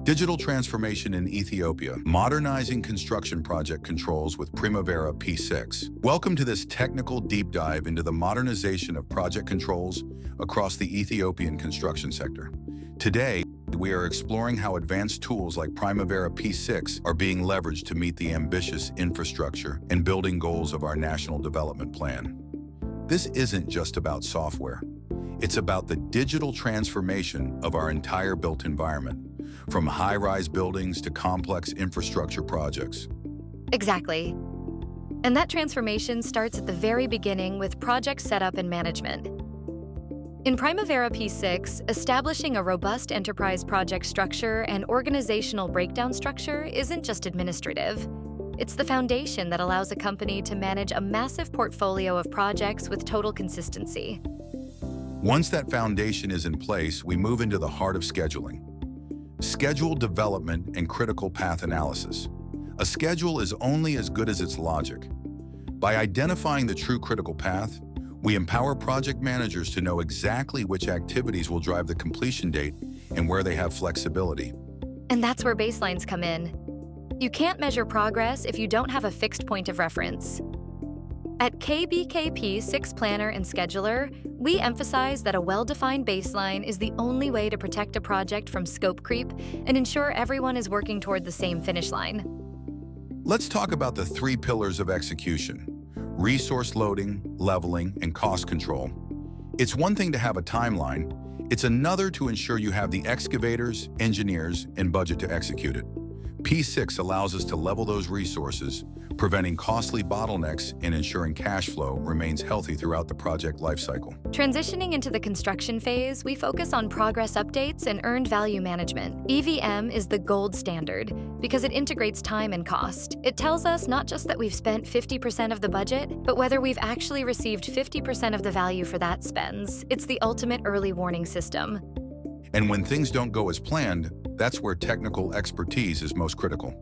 Digital transformation in Ethiopia, modernizing construction project controls with Primavera P6. Welcome to this technical deep dive into the modernization of project controls across the Ethiopian construction sector. Today, we are exploring how advanced tools like Primavera P6 are being leveraged to meet the ambitious infrastructure and building goals of our National Development Plan. This isn't just about software. It's about the digital transformation of our entire built environment, from high-rise buildings to complex infrastructure projects. Exactly. And that transformation starts at the very beginning with project setup and management. In Primavera P6, establishing a robust enterprise project structure and organizational breakdown structure isn't just administrative. It's the foundation that allows a company to manage a massive portfolio of projects with total consistency. Once that foundation is in place, we move into the heart of scheduling. Schedule development and critical path analysis. A schedule is only as good as its logic. By identifying the true critical path, we empower project managers to know exactly which activities will drive the completion date and where they have flexibility. And that's where baselines come in. You can't measure progress if you don't have a fixed point of reference. At KBKP6 Planner and Scheduler, we emphasize that a well-defined baseline is the only way to protect a project from scope creep and ensure everyone is working toward the same finish line. Let's talk about the three pillars of execution: resource loading, leveling, and cost control. It's one thing to have a timeline. It's another to ensure you have the excavators, engineers, and budget to execute it. P6 allows us to level those resources, preventing costly bottlenecks and ensuring cash flow remains healthy throughout the project lifecycle. Transitioning into the construction phase, we focus on progress updates and earned value management. EVM is the gold standard because it integrates time and cost. It tells us not just that we've spent 50% of the budget, but whether we've actually received 50% of the value for that spends. It's the ultimate early warning system. And when things don't go as planned, that's where technical expertise is most critical.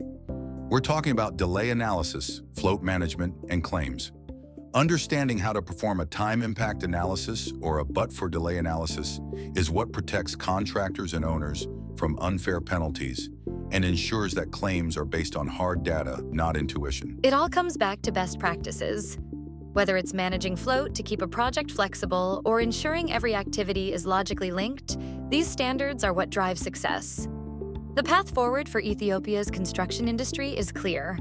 We're talking about delay analysis, float management, and claims. Understanding how to perform a time impact analysis or a but-for-delay analysis is what protects contractors and owners from unfair penalties and ensures that claims are based on hard data, not intuition. It all comes back to best practices. Whether it's managing float to keep a project flexible or ensuring every activity is logically linked, these standards are what drive success. The path forward for Ethiopia's construction industry is clear: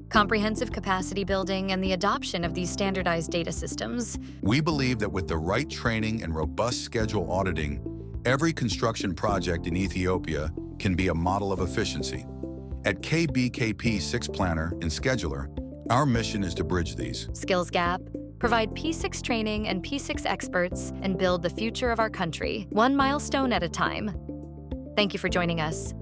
comprehensive capacity building and the adoption of these standardized data systems. We believe that with the right training and robust schedule auditing, every construction project in Ethiopia can be a model of efficiency. At KBKP6 Planner and Scheduler, our mission is to bridge these skills gap, provide P6 training and P6 experts, and build the future of our country, one milestone at a time. Thank you for joining us.